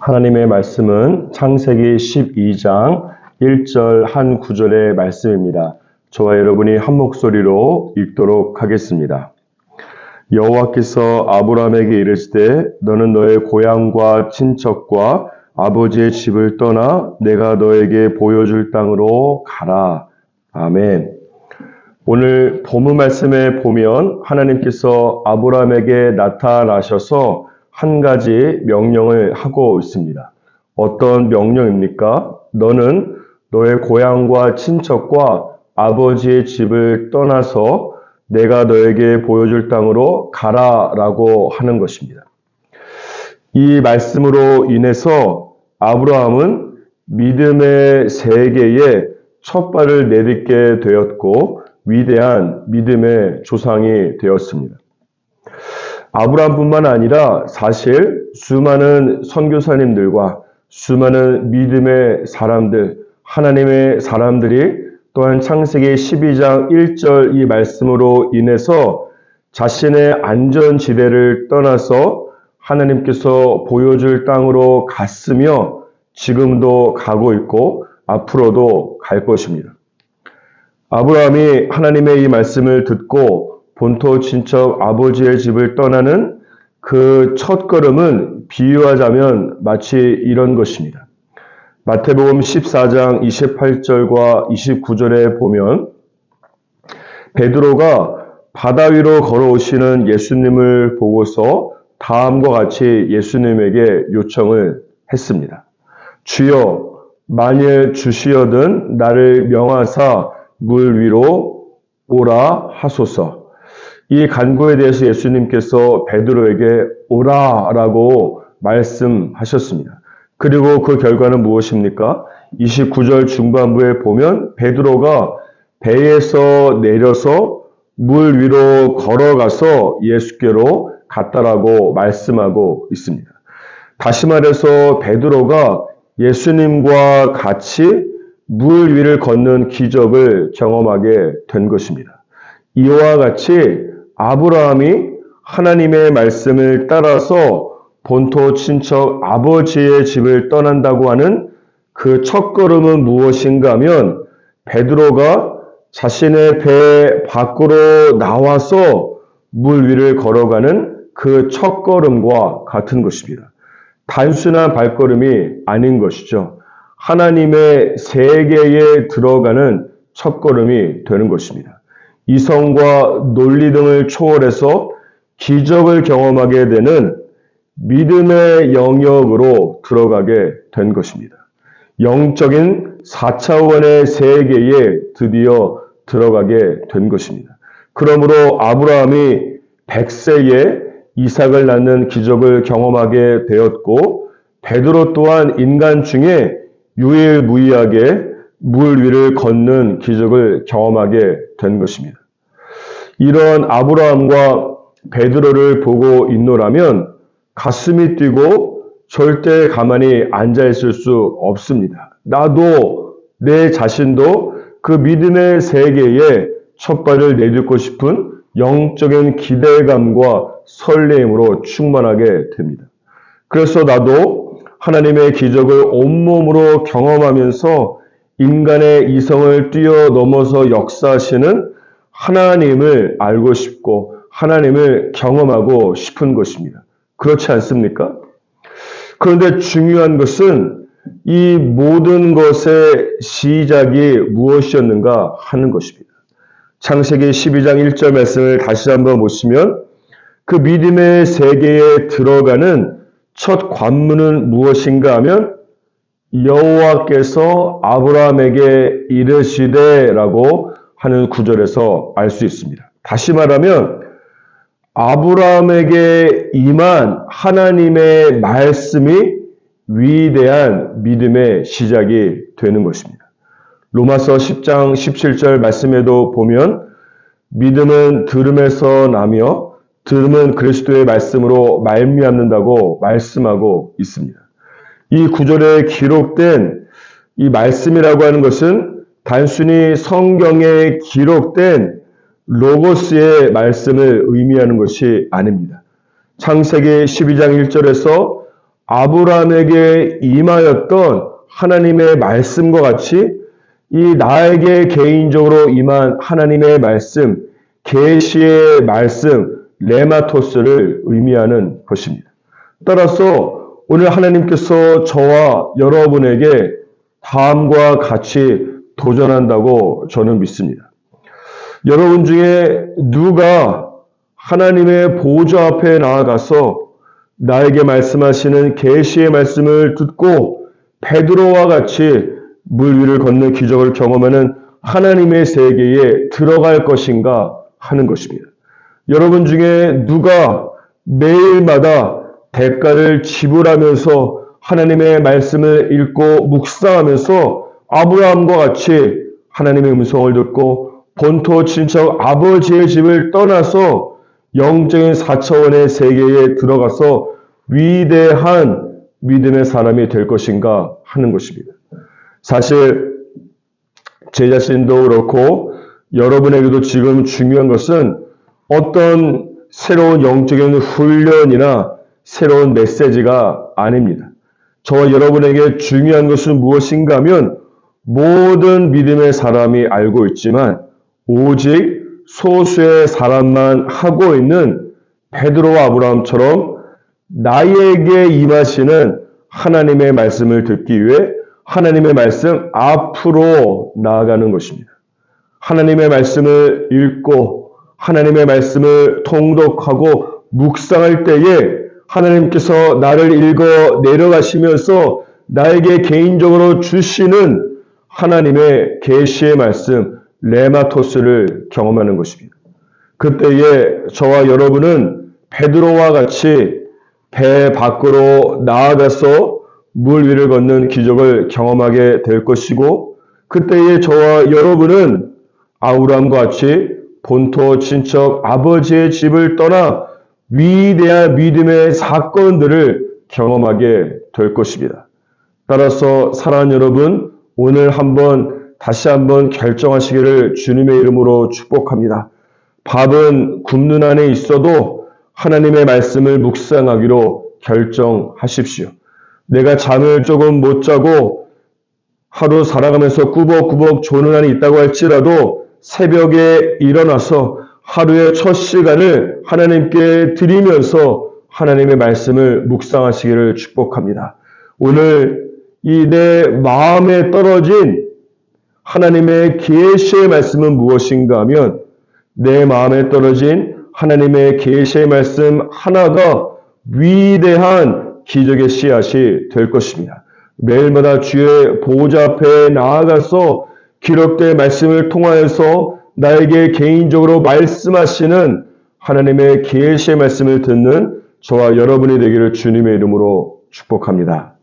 하나님의 말씀은 창세기 12장 1절 한 구절의 말씀입니다. 저와 여러분이 한 목소리로 읽도록 하겠습니다. 여호와께서 아브라함에게 이르시되 너는 너의 고향과 친척과 아버지의 집을 떠나 내가 너에게 보여줄 땅으로 가라. 아멘. 오늘 본문 말씀에 보면 하나님께서 아브라함에게 나타나셔서 한 가지 명령을 하고 있습니다. 어떤 명령입니까? 너는 너의 고향과 친척과 아버지의 집을 떠나서 내가 너에게 보여줄 땅으로 가라라고 하는 것입니다. 이 말씀으로 인해서 아브라함은 믿음의 세계에 첫 발을 내딛게 되었고 위대한 믿음의 조상이 되었습니다. 아브라함뿐만 아니라 사실 수많은 선교사님들과 수많은 믿음의 사람들, 하나님의 사람들이 또한 창세기 12장 1절 이 말씀으로 인해서 자신의 안전지대를 떠나서 하나님께서 보여줄 땅으로 갔으며 지금도 가고 있고 앞으로도 갈 것입니다. 아브라함이 하나님의 이 말씀을 듣고 본토 친척 아버지의 집을 떠나는 그 첫걸음은 비유하자면 마치 이런 것입니다. 마태복음 14장 28절과 29절에 보면 베드로가 바다 위로 걸어오시는 예수님을 보고서 다음과 같이 예수님에게 요청을 했습니다. 주여, 만일 주시어든 나를 명하사 물 위로 오라 하소서. 이 간구에 대해서 예수님께서 베드로에게 오라라고 말씀하셨습니다. 그리고 그 결과는 무엇입니까? 29절 중반부에 보면 베드로가 배에서 내려서 물 위로 걸어가서 예수께로 갔다라고 말씀하고 있습니다. 다시 말해서 베드로가 예수님과 같이 물 위를 걷는 기적을 경험하게 된 것입니다. 이와 같이 아브라함이 하나님의 말씀을 따라서 본토 친척 아버지의 집을 떠난다고 하는 그 첫걸음은 무엇인가 하면 베드로가 자신의 배 밖으로 나와서 물 위를 걸어가는 그 첫걸음과 같은 것입니다. 단순한 발걸음이 아닌 것이죠. 하나님의 세계에 들어가는 첫걸음이 되는 것입니다. 이성과 논리 등을 초월해서 기적을 경험하게 되는 믿음의 영역으로 들어가게 된 것입니다. 영적인 4차원의 세계에 드디어 들어가게 된 것입니다. 그러므로 아브라함이 100세에 이삭을 낳는 기적을 경험하게 되었고 베드로 또한 인간 중에 유일무이하게 물 위를 걷는 기적을 경험하게 된 것입니다. 이런 아브라함과 베드로를 보고 있노라면 가슴이 뛰고 절대 가만히 앉아있을 수 없습니다. 나도 내 자신도 그 믿음의 세계에 첫 발을 내딛고 싶은 영적인 기대감과 설레임으로 충만하게 됩니다. 그래서 나도 하나님의 기적을 온몸으로 경험하면서 인간의 이성을 뛰어넘어서 역사하시는 하나님을 알고 싶고 하나님을 경험하고 싶은 것입니다. 그렇지 않습니까? 그런데 중요한 것은 이 모든 것의 시작이 무엇이었는가 하는 것입니다. 창세기 12장 1절 말씀을 다시 한번 보시면 그 믿음의 세계에 들어가는 첫 관문은 무엇인가 하면 여호와께서 아브라함에게 이르시되라고 하는 구절에서 알 수 있습니다. 다시 말하면 아브라함에게 임한 하나님의 말씀이 위대한 믿음의 시작이 되는 것입니다. 로마서 10장 17절 말씀에도 보면 믿음은 들음에서 나며 들음은 그리스도의 말씀으로 말미암는다고 말씀하고 있습니다. 이 구절에 기록된 이 말씀이라고 하는 것은 단순히 성경에 기록된 로고스의 말씀을 의미하는 것이 아닙니다. 창세기 12장 1절에서 아브라함에게 임하였던 하나님의 말씀과 같이 이 나에게 개인적으로 임한 하나님의 말씀, 계시의 말씀, 레마토스를 의미하는 것입니다. 따라서 오늘 하나님께서 저와 여러분에게 다음과 같이 도전한다고 저는 믿습니다. 여러분 중에 누가 하나님의 보좌 앞에 나아가서 나에게 말씀하시는 계시의 말씀을 듣고 베드로와 같이 물 위를 걷는 기적을 경험하는 하나님의 세계에 들어갈 것인가 하는 것입니다. 여러분 중에 누가 매일마다 대가를 지불하면서 하나님의 말씀을 읽고 묵상하면서 아브라함과 같이 하나님의 음성을 듣고 본토 친척 아버지의 집을 떠나서 영적인 4차원의 세계에 들어가서 위대한 믿음의 사람이 될 것인가 하는 것입니다. 사실 제 자신도 그렇고 여러분에게도 지금 중요한 것은 어떤 새로운 영적인 훈련이나 새로운 메시지가 아닙니다. 저와 여러분에게 중요한 것은 무엇인가 하면 모든 믿음의 사람이 알고 있지만 오직 소수의 사람만 하고 있는 베드로와 아브라함처럼 나에게 임하시는 하나님의 말씀을 듣기 위해 하나님의 말씀 앞으로 나아가는 것입니다. 하나님의 말씀을 읽고 하나님의 말씀을 통독하고 묵상할 때에 하나님께서 나를 읽어 내려가시면서 나에게 개인적으로 주시는 하나님의 계시의 말씀 레마토스를 경험하는 것입니다. 그때에 저와 여러분은 베드로와 같이 배 밖으로 나아가서 물 위를 걷는 기적을 경험하게 될 것이고 그때에 저와 여러분은 아브라함과 같이 본토 친척 아버지의 집을 떠나 위대한 믿음의 사건들을 경험하게 될 것입니다. 따라서 사랑하는 여러분, 오늘 다시 한번 결정하시기를 주님의 이름으로 축복합니다. 밥은 굶는 안에 있어도 하나님의 말씀을 묵상하기로 결정하십시오. 내가 잠을 조금 못 자고 하루 살아가면서 꾸벅꾸벅 조는 한이 있다고 할지라도 새벽에 일어나서 하루의 첫 시간을 하나님께 드리면서 하나님의 말씀을 묵상하시기를 축복합니다. 오늘 이 내 마음에 떨어진 하나님의 계시의 말씀은 무엇인가 하면 내 마음에 떨어진 하나님의 계시의 말씀 하나가 위대한 기적의 씨앗이 될 것입니다. 매일마다 주의 보좌 앞에 나아가서 기록된 말씀을 통하여서 나에게 개인적으로 말씀하시는 하나님의 계시의 말씀을 듣는 저와 여러분이 되기를 주님의 이름으로 축복합니다.